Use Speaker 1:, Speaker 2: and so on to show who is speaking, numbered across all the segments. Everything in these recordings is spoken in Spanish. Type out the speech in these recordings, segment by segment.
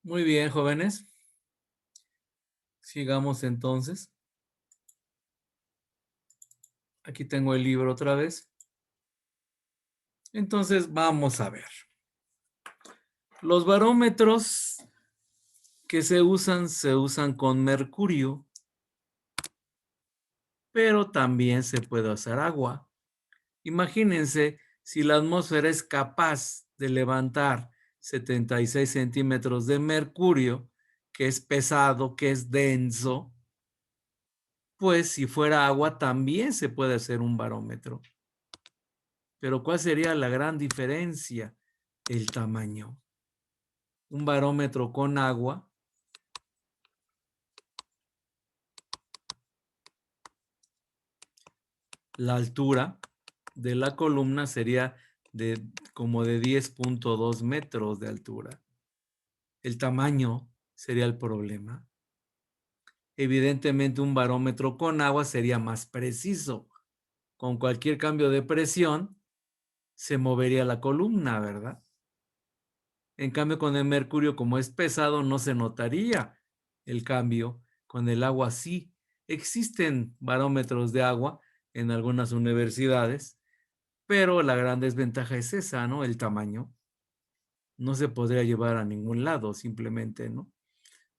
Speaker 1: Muy bien, jóvenes. Sigamos entonces. Aquí tengo el libro otra vez. Entonces, vamos a ver. Los barómetros que se usan con mercurio, pero también se puede usar agua. Imagínense si la atmósfera es capaz de levantar 76 centímetros de mercurio, que es pesado, que es denso, pues si fuera agua también se puede hacer un barómetro. Pero ¿cuál sería la gran diferencia? El tamaño. Un barómetro con agua la altura de la columna sería de como de 10.2 metros de altura. El tamaño sería el problema. Evidentemente un barómetro con agua sería más preciso. Con cualquier cambio de presión se movería la columna, ¿verdad? En cambio con el mercurio, como es pesado, no se notaría el cambio. Con el agua sí. Existen barómetros de agua en algunas universidades, pero la gran desventaja es esa, ¿no? El tamaño. No se podría llevar a ningún lado simplemente, ¿no?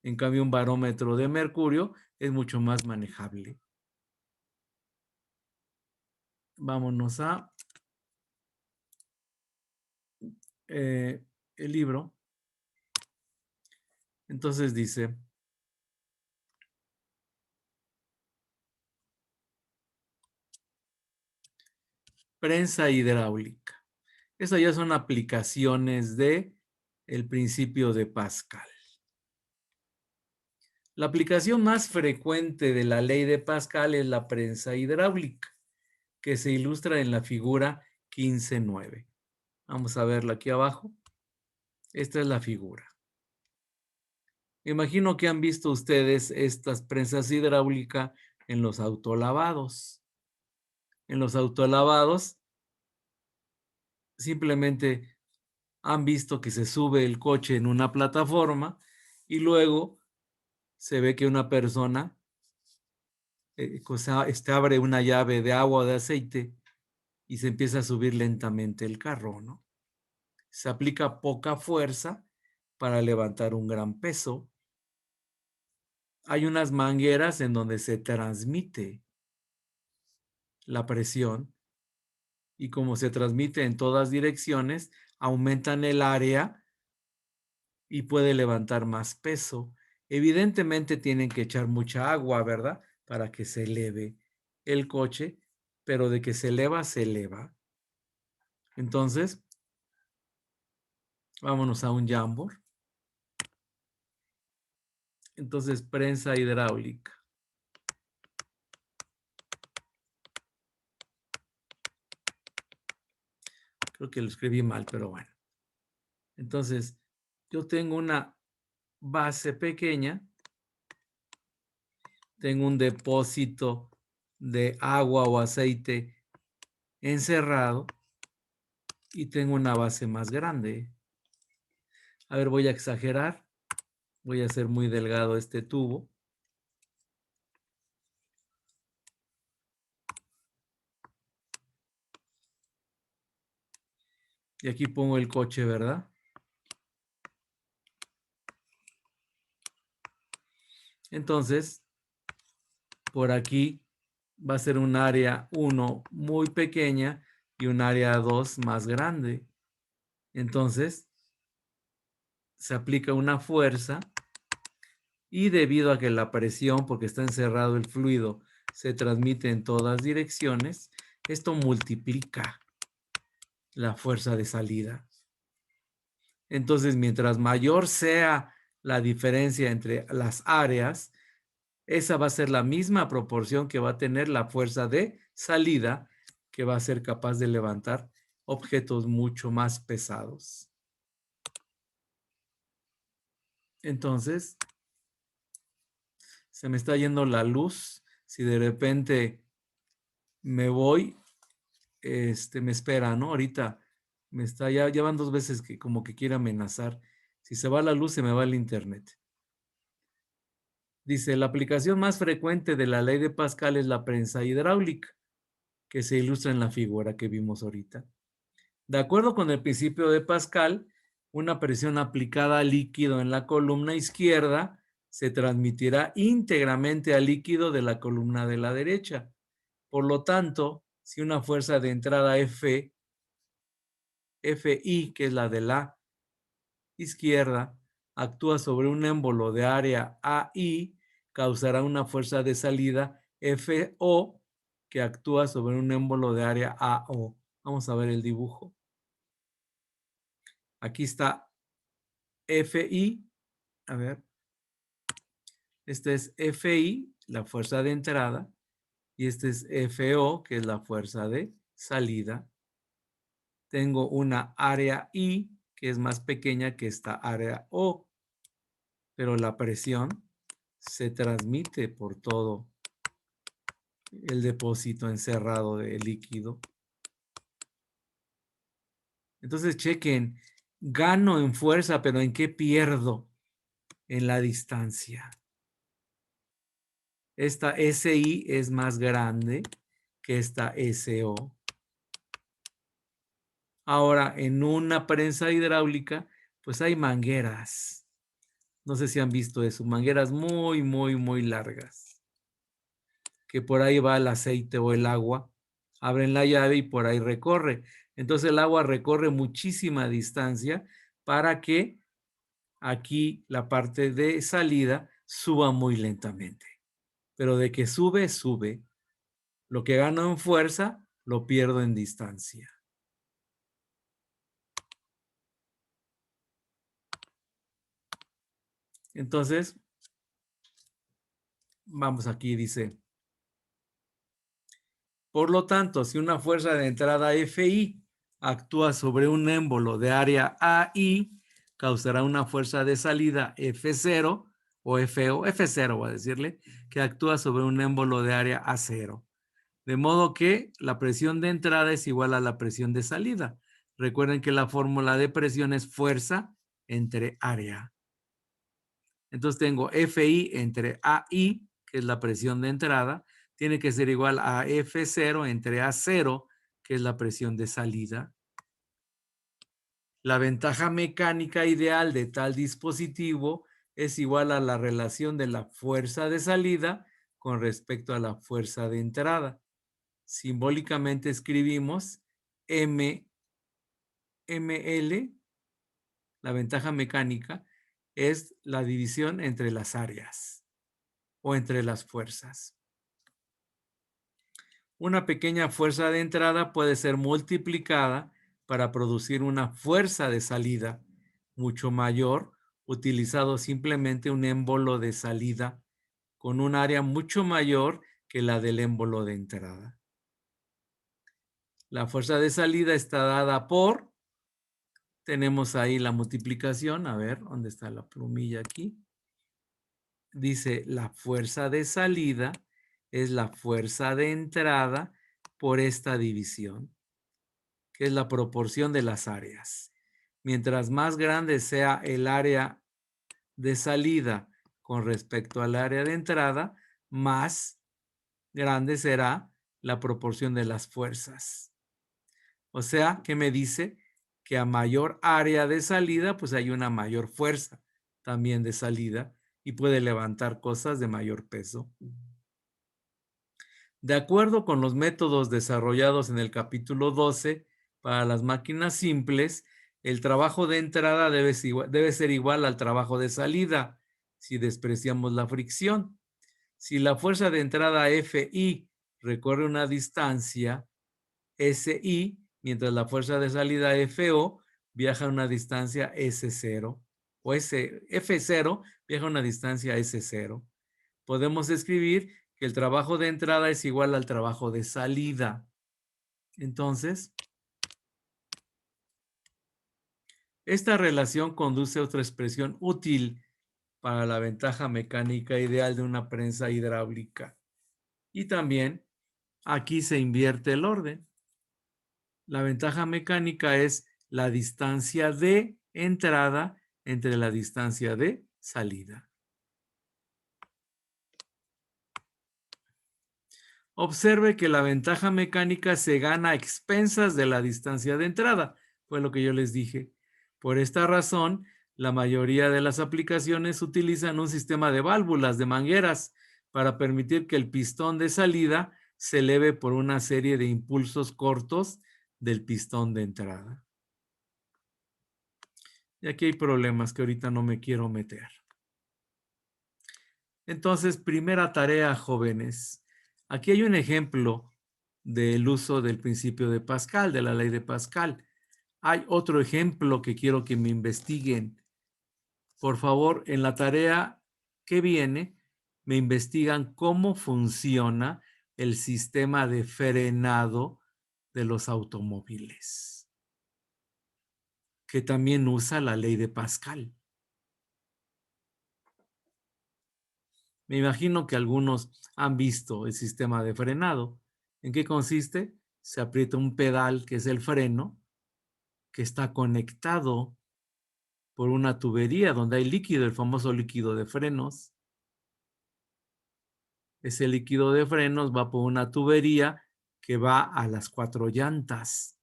Speaker 1: En cambio, un barómetro de mercurio es mucho más manejable. Vámonos a el libro. Entonces dice, prensa hidráulica. Esas ya son aplicaciones de el principio de Pascal. La aplicación más frecuente de la ley de Pascal es la prensa hidráulica, que se ilustra en la figura 15.9. Vamos a verla aquí abajo. Esta es la figura. Imagino que han visto ustedes estas prensas hidráulicas en los autolavados. En los autolavados simplemente han visto que se sube el coche en una plataforma y luego se ve que una persona abre una llave de agua o de aceite y se empieza a subir lentamente el carro, ¿no? Se aplica poca fuerza para levantar un gran peso. Hay unas mangueras en donde se transmite la presión y como se transmite en todas direcciones, aumentan el área y puede levantar más peso. Evidentemente tienen que echar mucha agua, ¿verdad? Para que se eleve el coche, pero de que se eleva, se eleva. Entonces, vámonos a un Jamboard. Entonces, prensa hidráulica. Creo que lo escribí mal, pero bueno. Entonces, yo tengo una base pequeña, tengo un depósito de agua o aceite encerrado y tengo una base más grande. A ver, voy a exagerar. Voy a hacer muy delgado este tubo. Y aquí pongo el coche, ¿verdad? Entonces, por aquí va a ser un área 1 muy pequeña y un área 2 más grande. Entonces, se aplica una fuerza y debido a que la presión, porque está encerrado el fluido, se transmite en todas direcciones, esto multiplica la fuerza de salida. Entonces, mientras mayor sea la diferencia entre las áreas, esa va a ser la misma proporción que va a tener la fuerza de salida, que va a ser capaz de levantar objetos mucho más pesados. Entonces, se me está yendo la luz. Si de repente me voy, me espera, ¿no? Ahorita me está, ya van 2 veces que como que quiere amenazar. Si se va la luz, se me va el internet. Dice, la aplicación más frecuente de la ley de Pascal es la prensa hidráulica, que se ilustra en la figura que vimos ahorita. De acuerdo con el principio de Pascal, una presión aplicada al líquido en la columna izquierda se transmitirá íntegramente al líquido de la columna de la derecha. Por lo tanto, si una fuerza de entrada Fi, que es la de la izquierda, actúa sobre un émbolo de área AI, causará una fuerza de salida FO que actúa sobre un émbolo de área AO. Vamos a ver el dibujo. Aquí está Fi. A ver. Este es Fi, la fuerza de entrada, y este es FO, que es la fuerza de salida. Tengo una área I, que es más pequeña que esta área O, pero la presión se transmite por todo el depósito encerrado de líquido. Entonces chequen, gano en fuerza, pero ¿en qué pierdo? En la distancia. Esta SI es más grande que esta SO. Ahora, en una prensa hidráulica, pues hay mangueras. No sé si han visto eso, mangueras muy, muy, muy largas. Que por ahí va el aceite o el agua. Abren la llave y por ahí recorre. Entonces el agua recorre muchísima distancia para que aquí la parte de salida suba muy lentamente. Pero de que sube, sube. Lo que gano en fuerza, lo pierdo en distancia. Entonces, vamos aquí, dice. Por lo tanto, si una fuerza de entrada Fi actúa sobre un émbolo de área AI, causará una fuerza de salida F0 o FO, F0 voy a decirle, que actúa sobre un émbolo de área A0. De modo que la presión de entrada es igual a la presión de salida. Recuerden que la fórmula de presión es fuerza entre área. Entonces tengo Fi entre AI, que es la presión de entrada, tiene que ser igual a F0 entre A0, que es la presión de salida. La ventaja mecánica ideal de tal dispositivo es igual a la relación de la fuerza de salida con respecto a la fuerza de entrada. Simbólicamente escribimos ML, la ventaja mecánica, es la división entre las áreas o entre las fuerzas. Una pequeña fuerza de entrada puede ser multiplicada para producir una fuerza de salida mucho mayor, utilizando simplemente un émbolo de salida con un área mucho mayor que la del émbolo de entrada. La fuerza de salida está dada por, tenemos ahí la multiplicación, a ver, ¿dónde está la plumilla aquí? Dice, la fuerza de salida es la fuerza de entrada por esta división, que es la proporción de las áreas. Mientras más grande sea el área de salida con respecto al área de entrada, más grande será la proporción de las fuerzas. O sea, ¿qué me dice? Que a mayor área de salida, pues hay una mayor fuerza también de salida y puede levantar cosas de mayor peso. De acuerdo con los métodos desarrollados en el capítulo 12 para las máquinas simples, el trabajo de entrada debe ser igual al trabajo de salida si despreciamos la fricción. Si la fuerza de entrada Fi recorre una distancia Si, mientras la fuerza de salida FO viaja a una distancia S0 o F0 viaja a una distancia S0. Podemos escribir que el trabajo de entrada es igual al trabajo de salida. Entonces, esta relación conduce a otra expresión útil para la ventaja mecánica ideal de una prensa hidráulica. Y también aquí se invierte el orden. La ventaja mecánica es la distancia de entrada entre la distancia de salida. Observe que la ventaja mecánica se gana a expensas de la distancia de entrada. Fue lo que yo les dije. Por esta razón, la mayoría de las aplicaciones utilizan un sistema de válvulas, de mangueras, para permitir que el pistón de salida se eleve por una serie de impulsos cortos del pistón de entrada. Y aquí hay problemas que ahorita no me quiero meter. Entonces, primera tarea, jóvenes. Aquí hay un ejemplo del uso del principio de Pascal, de la ley de Pascal. Hay otro ejemplo que quiero que me investiguen. Por favor, en la tarea que viene, me investigan cómo funciona el sistema de frenado de los automóviles, que también usa la ley de Pascal. Me imagino que algunos han visto el sistema de frenado. ¿En qué consiste? Se aprieta un pedal, que es el freno, que está conectado por una tubería donde hay líquido, el famoso líquido de frenos. Ese líquido de frenos va por una tubería que va a las 4 llantas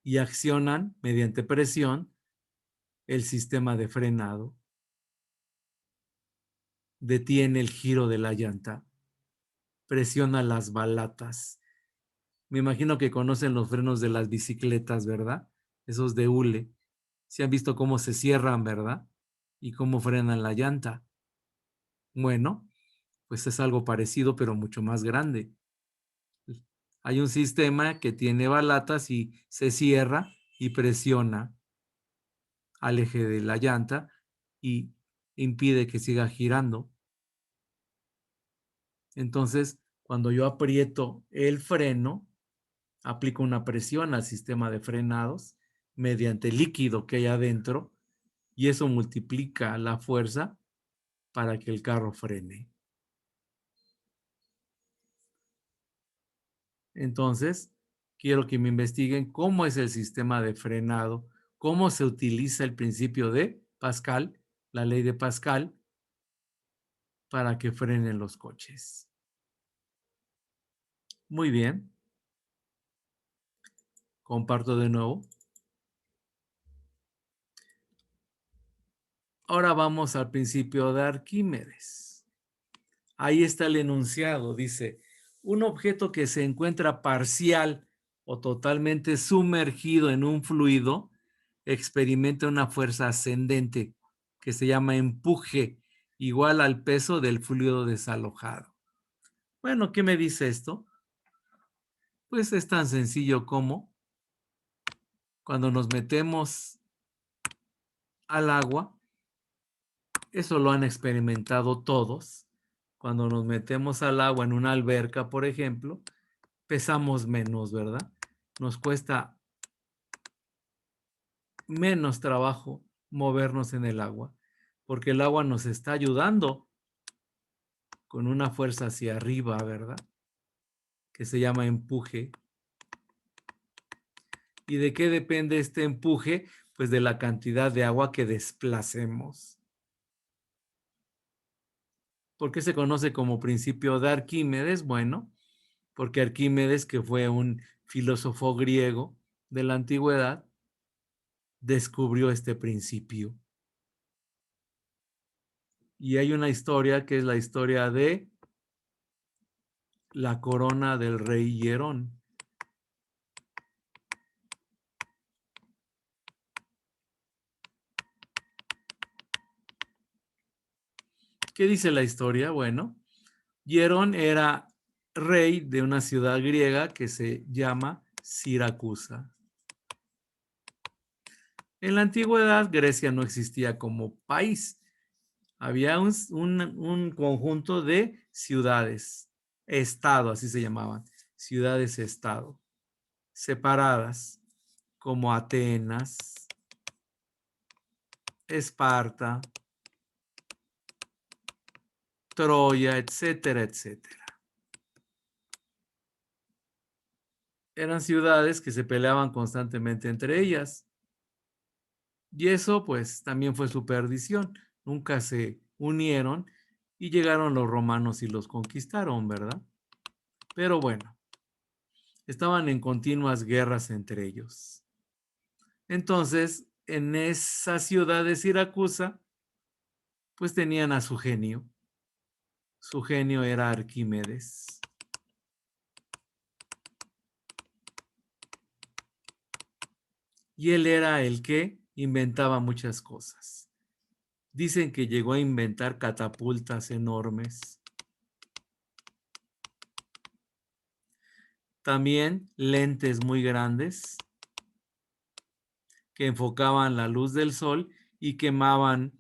Speaker 1: y accionan mediante presión el sistema de frenado. Detiene el giro de la llanta, presiona las balatas. Me imagino que conocen los frenos de las bicicletas, ¿verdad? Esos de hule. Se han visto cómo se cierran, ¿verdad? Y cómo frenan la llanta. Bueno, pues es algo parecido, pero mucho más grande. Hay un sistema que tiene balatas y se cierra y presiona al eje de la llanta y impide que siga girando. Entonces, cuando yo aprieto el freno, aplico una presión al sistema de frenados mediante el líquido que hay adentro y eso multiplica la fuerza para que el carro frene. Entonces, quiero que me investiguen cómo es el sistema de frenado, cómo se utiliza el principio de Pascal, la ley de Pascal, para que frenen los coches. Muy bien. Comparto de nuevo. Ahora vamos al principio de Arquímedes. Ahí está el enunciado. Dice, un objeto que se encuentra parcial o totalmente sumergido en un fluido experimenta una fuerza ascendente que se llama empuje, igual al peso del fluido desalojado. Bueno, ¿qué me dice esto? Pues es tan sencillo como cuando nos metemos al agua, eso lo han experimentado todos. Cuando nos metemos al agua en una alberca, por ejemplo, pesamos menos, ¿verdad? Nos cuesta menos trabajo movernos en el agua, porque el agua nos está ayudando con una fuerza hacia arriba, ¿verdad? Que se llama empuje. ¿Y de qué depende este empuje? Pues de la cantidad de agua que desplacemos. ¿Por qué se conoce como principio de Arquímedes? Bueno, porque Arquímedes, que fue un filósofo griego de la antigüedad, descubrió este principio. Y hay una historia que es la historia de la corona del rey Hierón. ¿Qué dice la historia? Bueno, Hierón era rey de una ciudad griega que se llama Siracusa. En la antigüedad, Grecia no existía como país. Había un conjunto de ciudades, estado, así se llamaban, ciudades-estado, separadas, como Atenas, Esparta, Troya, etcétera, etcétera. Eran ciudades que se peleaban constantemente entre ellas. Y eso pues también fue su perdición. Nunca se unieron y llegaron los romanos y los conquistaron, ¿verdad? Pero bueno, estaban en continuas guerras entre ellos. Entonces, en esa ciudad de Siracusa, pues tenían a su genio. Su genio era Arquímedes. Y él era el que inventaba muchas cosas. Dicen que llegó a inventar catapultas enormes. También lentes muy grandes que enfocaban la luz del sol y quemaban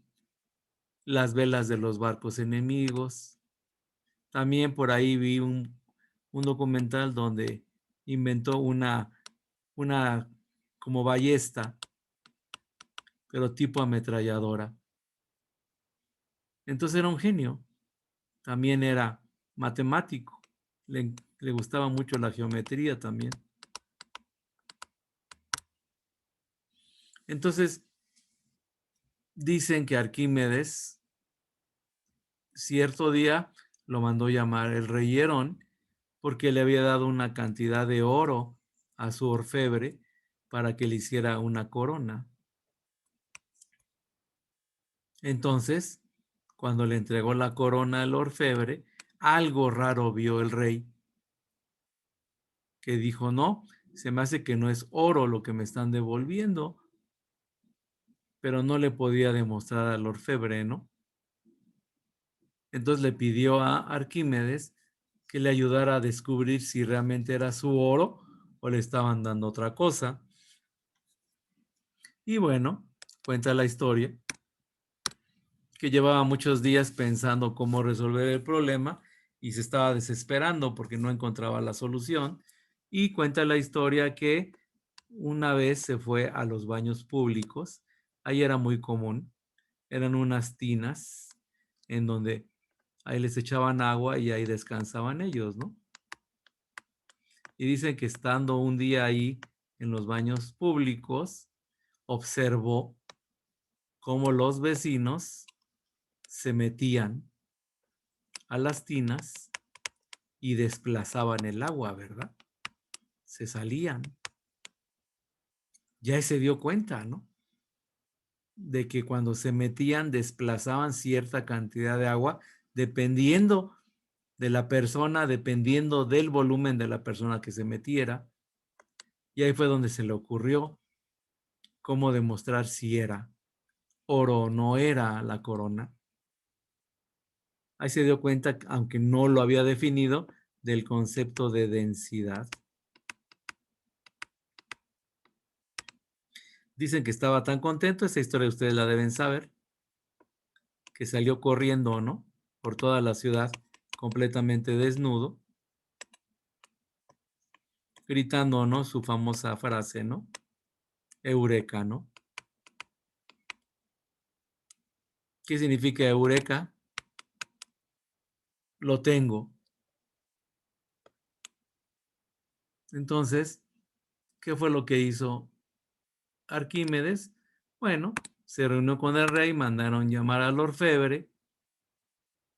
Speaker 1: las velas de los barcos enemigos. También por ahí vi un documental donde inventó una como ballesta, pero tipo ametralladora. Entonces era un genio. También era matemático. Le gustaba mucho la geometría también. Entonces, dicen que Arquímedes cierto día lo mandó llamar el rey Herón porque le había dado una cantidad de oro a su orfebre para que le hiciera una corona. Entonces, cuando le entregó la corona al orfebre, algo raro vio el rey, que dijo, no, se me hace que no es oro lo que me están devolviendo, pero no le podía demostrar al orfebre, ¿no? Entonces le pidió a Arquímedes que le ayudara a descubrir si realmente era su oro o le estaban dando otra cosa. Y bueno, cuenta la historia que llevaba muchos días pensando cómo resolver el problema y se estaba desesperando porque no encontraba la solución. Y cuenta la historia que una vez se fue a los baños públicos. Ahí era muy común. Eran unas tinas en donde ahí les echaban agua y ahí descansaban ellos, ¿no? Y dicen que estando un día ahí en los baños públicos, observó cómo los vecinos se metían a las tinas y desplazaban el agua, ¿verdad? Se salían. Ya se dio cuenta, ¿no? De que cuando se metían desplazaban cierta cantidad de agua dependiendo de la persona, dependiendo del volumen de la persona que se metiera. Y ahí fue donde se le ocurrió cómo demostrar si era oro o no era la corona. Ahí se dio cuenta, aunque no lo había definido, del concepto de densidad. Dicen que estaba tan contento, esa historia ustedes la deben saber, que salió corriendo, ¿no? Por toda la ciudad, completamente desnudo, gritando, ¿no? Su famosa frase, ¿no? Eureka, ¿no? ¿Qué significa eureka? Lo tengo. Entonces, ¿qué fue lo que hizo Arquímedes? Bueno, se reunió con el rey, mandaron llamar al orfebre,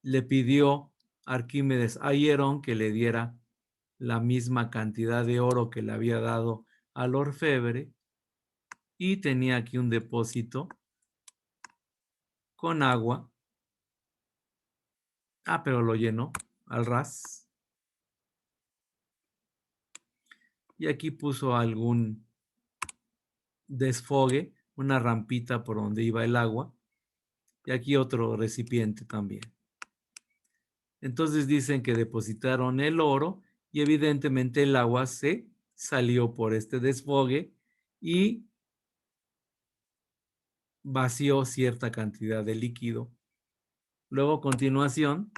Speaker 1: le pidió Arquímedes a Hierón que le diera la misma cantidad de oro que le había dado al orfebre y tenía aquí un depósito con agua. Pero lo llenó al ras. Y aquí puso algún desfogue, una rampita por donde iba el agua. Y aquí otro recipiente también. Entonces dicen que depositaron el oro y evidentemente el agua se salió por este desfogue y vació cierta cantidad de líquido. Luego, a continuación,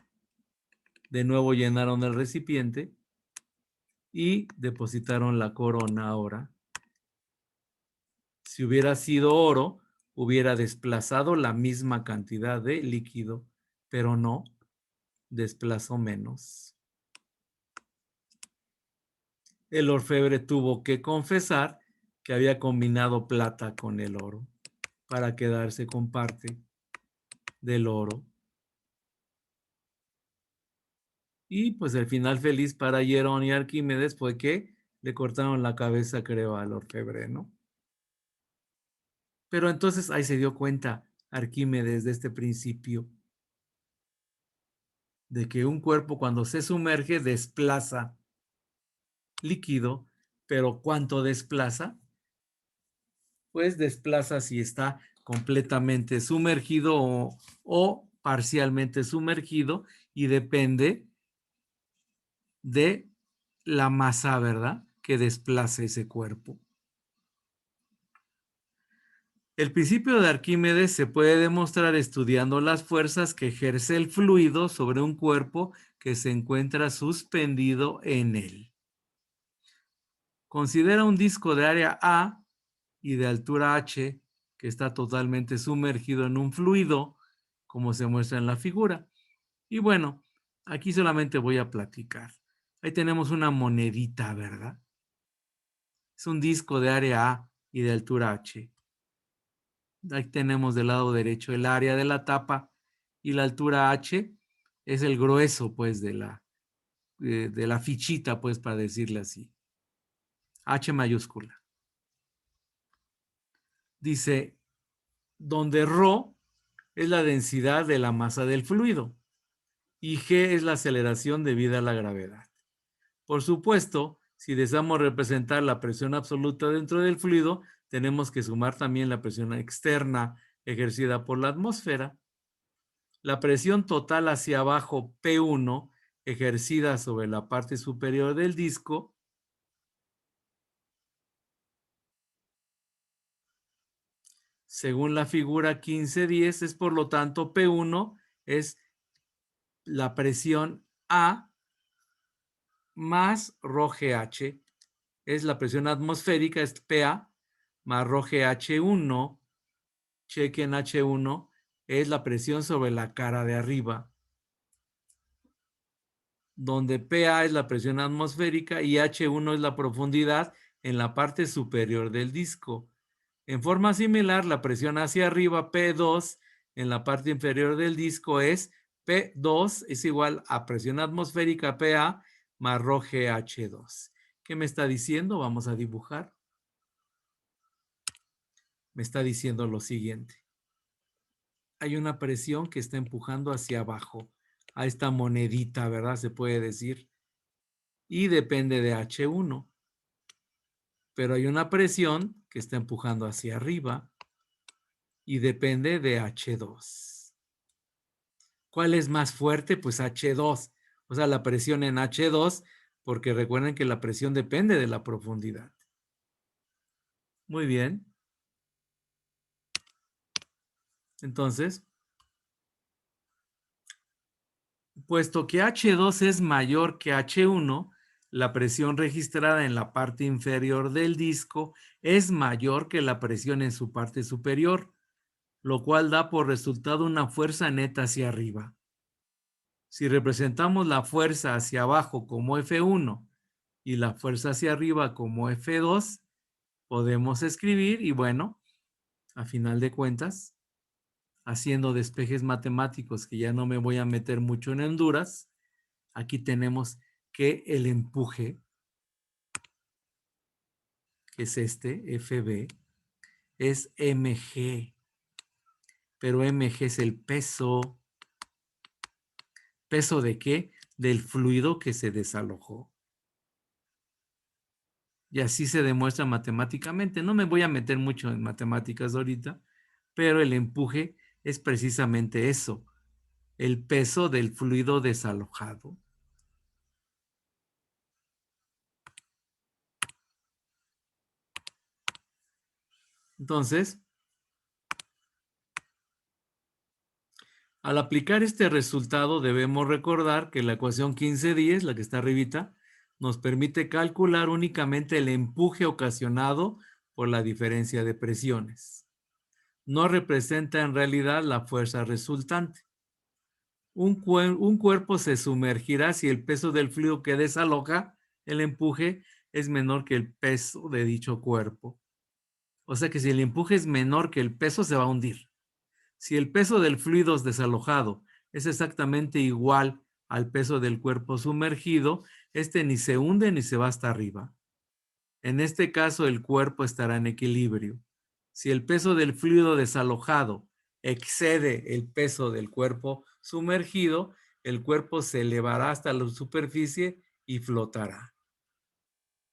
Speaker 1: de nuevo llenaron el recipiente y depositaron la corona ahora. Si hubiera sido oro, hubiera desplazado la misma cantidad de líquido, pero no, desplazó menos. El orfebre tuvo que confesar que había combinado plata con el oro para quedarse con parte del oro. Y pues el final feliz para Hierón y Arquímedes fue que le cortaron la cabeza, creo, al orfebre, ¿no? Pero entonces ahí se dio cuenta Arquímedes de este principio, de que un cuerpo cuando se sumerge desplaza líquido, pero ¿cuánto desplaza? Pues desplaza si está completamente sumergido o parcialmente sumergido y depende de la masa, ¿verdad?, que desplaza ese cuerpo. El principio de Arquímedes se puede demostrar estudiando las fuerzas que ejerce el fluido sobre un cuerpo que se encuentra suspendido en él. Considera un disco de área A y de altura H que está totalmente sumergido en un fluido, como se muestra en la figura. Y bueno, aquí solamente voy a platicar. Ahí tenemos una monedita, ¿verdad? Es un disco de área A y de altura H. Ahí tenemos del lado derecho el área de la tapa y la altura H es el grueso, pues, de la fichita, pues, para decirle así. H mayúscula. Dice, donde ρ es la densidad de la masa del fluido y g es la aceleración debida a la gravedad. Por supuesto, si deseamos representar la presión absoluta dentro del fluido, tenemos que sumar también la presión externa ejercida por la atmósfera. La presión total hacia abajo, P1, ejercida sobre la parte superior del disco, según la figura 1510, es por lo tanto P1 es la presión A más ρGH, es la presión atmosférica, es PA, más ρGH1, chequen H1, es la presión sobre la cara de arriba, donde PA es la presión atmosférica y H1 es la profundidad en la parte superior del disco. En forma similar, la presión hacia arriba, P2, en la parte inferior del disco es P2 es igual a presión atmosférica PA más ρGH2. ¿Qué me está diciendo? Vamos a dibujar. Me está diciendo lo siguiente. Hay una presión que está empujando hacia abajo a esta monedita, ¿verdad? Se puede decir. Y depende de H1. Pero hay una presión que está empujando hacia arriba y depende de H2. ¿Cuál es más fuerte? Pues H2. O sea, la presión en H2, porque recuerden que la presión depende de la profundidad. Muy bien. Entonces, puesto que H2 es mayor que H1, la presión registrada en la parte inferior del disco es mayor que la presión en su parte superior, lo cual da por resultado una fuerza neta hacia arriba. Si representamos la fuerza hacia abajo como F1 y la fuerza hacia arriba como F2, podemos escribir, y bueno, a final de cuentas, haciendo despejes matemáticos que ya no me voy a meter mucho en Honduras, aquí tenemos que el empuje, que es este, FB, es mg, pero mg es el peso. ¿Peso de qué? Del fluido que se desalojó. Y así se demuestra matemáticamente. No me voy a meter mucho en matemáticas ahorita, pero el empuje es precisamente eso, el peso del fluido desalojado. Entonces, al aplicar este resultado debemos recordar que la ecuación 1510, la que está arribita, nos permite calcular únicamente el empuje ocasionado por la diferencia de presiones. No representa en realidad la fuerza resultante. Un cuerpo se sumergirá si el peso del fluido que desaloja el empuje es menor que el peso de dicho cuerpo. O sea que si el empuje es menor que el peso, se va a hundir. Si el peso del fluido desalojado es exactamente igual al peso del cuerpo sumergido, este ni se hunde ni se va hasta arriba. En este caso, el cuerpo estará en equilibrio. Si el peso del fluido desalojado excede el peso del cuerpo sumergido, el cuerpo se elevará hasta la superficie y flotará.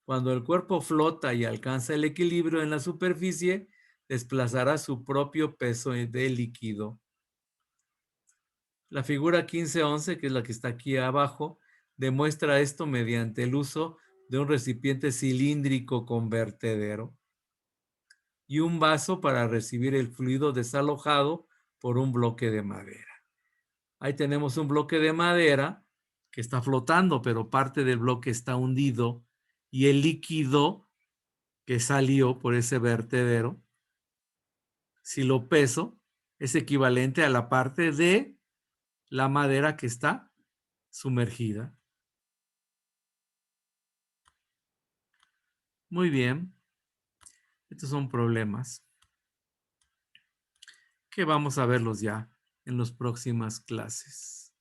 Speaker 1: Cuando el cuerpo flota y alcanza el equilibrio en la superficie, desplazará su propio peso de líquido. La figura 1511, que es la que está aquí abajo, demuestra esto mediante el uso de un recipiente cilíndrico con vertedero y un vaso para recibir el fluido desalojado por un bloque de madera. Ahí tenemos un bloque de madera que está flotando, pero parte del bloque está hundido y el líquido que salió por ese vertedero, si lo peso, es equivalente a la parte de la madera que está sumergida. Muy bien. Estos son problemas que vamos a verlos ya en las próximas clases.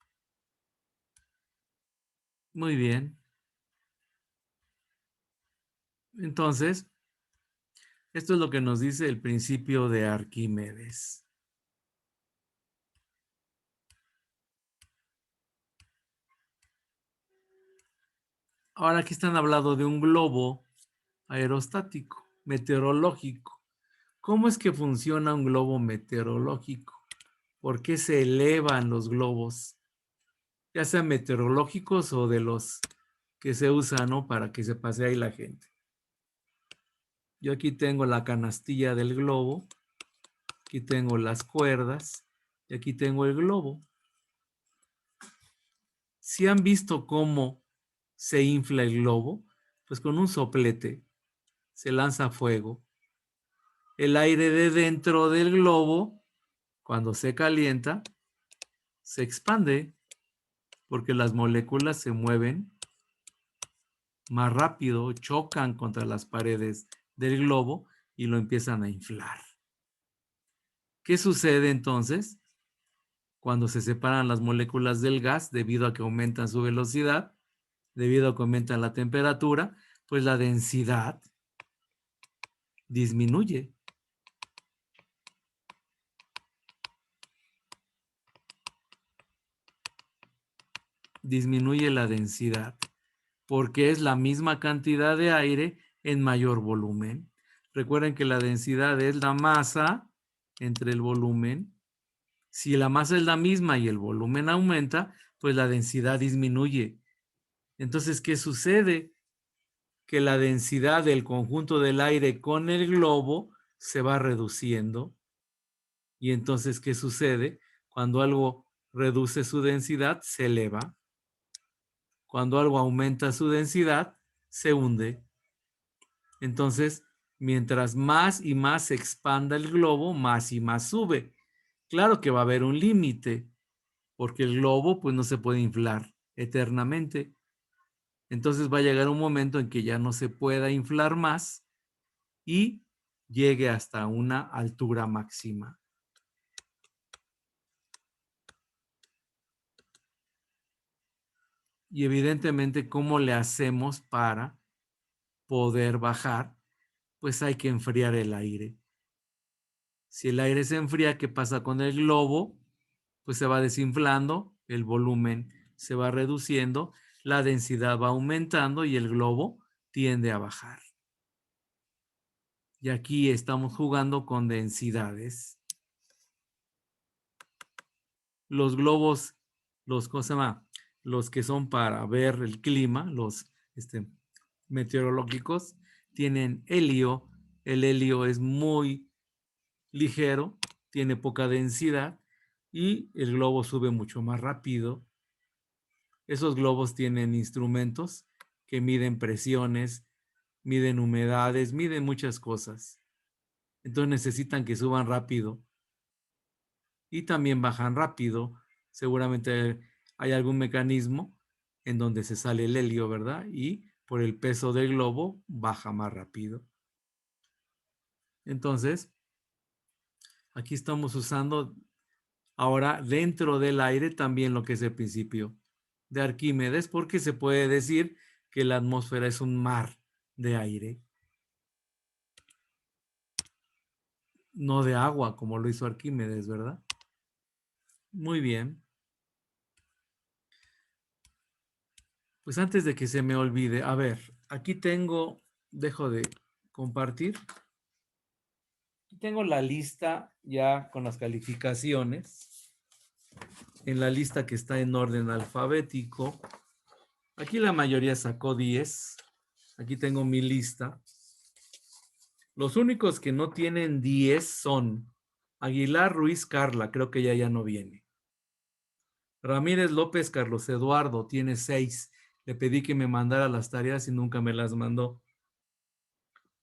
Speaker 1: Muy bien. Entonces, esto es lo que nos dice el principio de Arquímedes. Ahora aquí están hablando de un globo aerostático, meteorológico. ¿Cómo es que funciona un globo meteorológico? ¿Por qué se elevan los globos? Ya sean meteorológicos o de los que se usan, ¿no? Para que se pase ahí la gente. Yo aquí tengo la canastilla del globo, aquí tengo las cuerdas y aquí tengo el globo. Si han visto cómo se infla el globo, pues con un soplete se lanza fuego. El aire de dentro del globo, cuando se calienta, se expande porque las moléculas se mueven más rápido, chocan contra las paredes del globo y lo empiezan a inflar. ¿Qué sucede entonces cuando se separan las moléculas del gas debido a que aumentan su velocidad, debido a que aumentan la temperatura? Pues la densidad disminuye. Disminuye la densidad porque es la misma cantidad de aire en mayor volumen. Recuerden que la densidad es la masa entre el volumen. Si la masa es la misma y el volumen aumenta, pues la densidad disminuye. Entonces, ¿qué sucede? Que la densidad del conjunto del aire con el globo se va reduciendo. Y entonces, ¿qué sucede? Cuando algo reduce su densidad, se eleva. Cuando algo aumenta su densidad, se hunde. Entonces, mientras más y más se expanda el globo, más y más sube. Claro que va a haber un límite, porque el globo pues no se puede inflar eternamente. Entonces va a llegar un momento en que ya no se pueda inflar más y llegue hasta una altura máxima. Y evidentemente, ¿cómo le hacemos para poder bajar? Pues hay que enfriar el aire. Si el aire se enfría, ¿qué pasa con el globo? Pues se va desinflando, el volumen se va reduciendo, la densidad va aumentando y el globo tiende a bajar. Y aquí estamos jugando con densidades. Los globos, ¿cómo se llama? Los que son para ver el clima, los meteorológicos, tienen helio. El helio es muy ligero, tiene poca densidad y el globo sube mucho más rápido. Esos globos tienen instrumentos que miden presiones, miden humedades, miden muchas cosas. Entonces necesitan que suban rápido y también bajan rápido. Seguramente hay algún mecanismo en donde se sale el helio, ¿verdad? Y por el peso del globo baja más rápido. Entonces, aquí estamos usando ahora dentro del aire también lo que es el principio de Arquímedes, porque se puede decir que la atmósfera es un mar de aire, no de agua como lo hizo Arquímedes, ¿verdad? Muy bien. Pues antes de que se me olvide, a ver, aquí tengo, dejo de compartir. Aquí tengo la lista ya con las calificaciones, en la lista que está en orden alfabético. Aquí la mayoría sacó 10. Aquí tengo mi lista. Los únicos que no tienen 10 son Aguilar Ruiz Carla, creo que ya no viene. Ramírez López Carlos Eduardo tiene 6. Le pedí que me mandara las tareas y nunca me las mandó.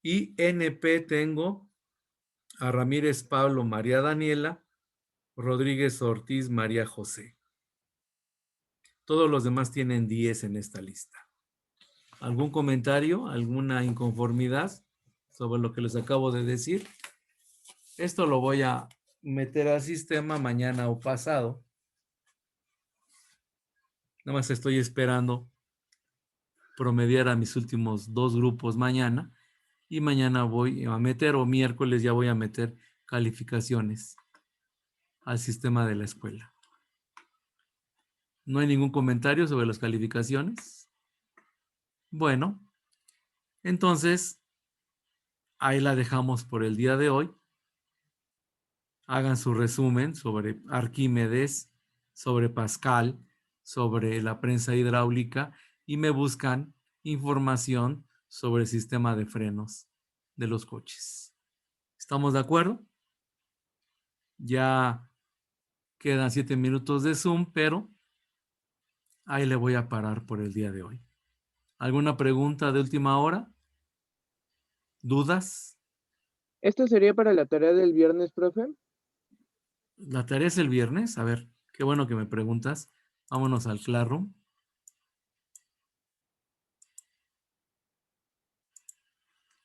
Speaker 1: Y NP tengo a Ramírez Pablo María Daniela, Rodríguez Ortiz María José. Todos los demás tienen 10 en esta lista. ¿Algún comentario? ¿Alguna inconformidad sobre lo que les acabo de decir? Esto lo voy a meter al sistema mañana o pasado. Nada más estoy esperando promediar a mis últimos 2 grupos mañana. Y mañana voy a meter, o miércoles ya voy a meter calificaciones al sistema de la escuela. ¿No hay ningún comentario sobre las calificaciones? Bueno, entonces ahí la dejamos por el día de hoy. Hagan su resumen sobre Arquímedes, sobre Pascal, sobre la prensa hidráulica y me buscan información sobre el sistema de frenos de los coches. ¿Estamos de acuerdo? Ya quedan 7 minutos de Zoom, pero ahí le voy a parar por el día de hoy. ¿Alguna pregunta de última hora? ¿Dudas?
Speaker 2: ¿Esto sería para la tarea del viernes, profe?
Speaker 1: La tarea es el viernes. A ver, qué bueno que me preguntas. Vámonos al Classroom.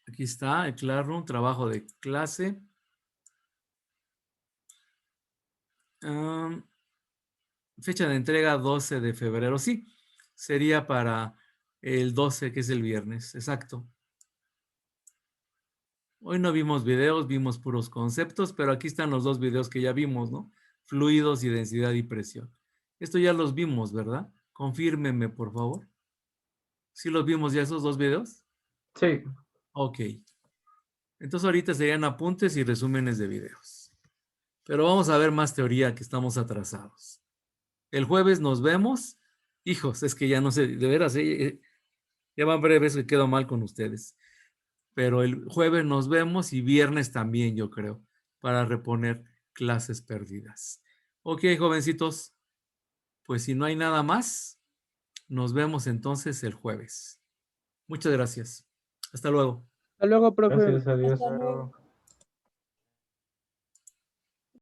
Speaker 1: Aquí está el Classroom, trabajo de clase. Fecha de entrega 12 de febrero. Sí, sería para el 12, que es el viernes. Exacto. Hoy no vimos videos, vimos puros conceptos, pero aquí están los 2 videos que ya vimos, ¿no? Fluidos y densidad y presión. Esto ya los vimos, ¿verdad? Confírmeme, por favor. ¿Sí los vimos ya esos 2 videos?
Speaker 3: Sí.
Speaker 1: Ok. Entonces ahorita serían apuntes y resúmenes de videos. Pero vamos a ver más teoría, que estamos atrasados. El jueves nos vemos. Hijos, es que ya no sé, de veras, ya van breves que quedo mal con ustedes. Pero el jueves nos vemos y viernes también, yo creo, para reponer clases perdidas. Ok, jovencitos, pues si no hay nada más, nos vemos entonces el jueves. Muchas gracias. Hasta luego.
Speaker 2: Hasta luego, profe.
Speaker 3: Gracias, adiós.
Speaker 4: Hasta luego.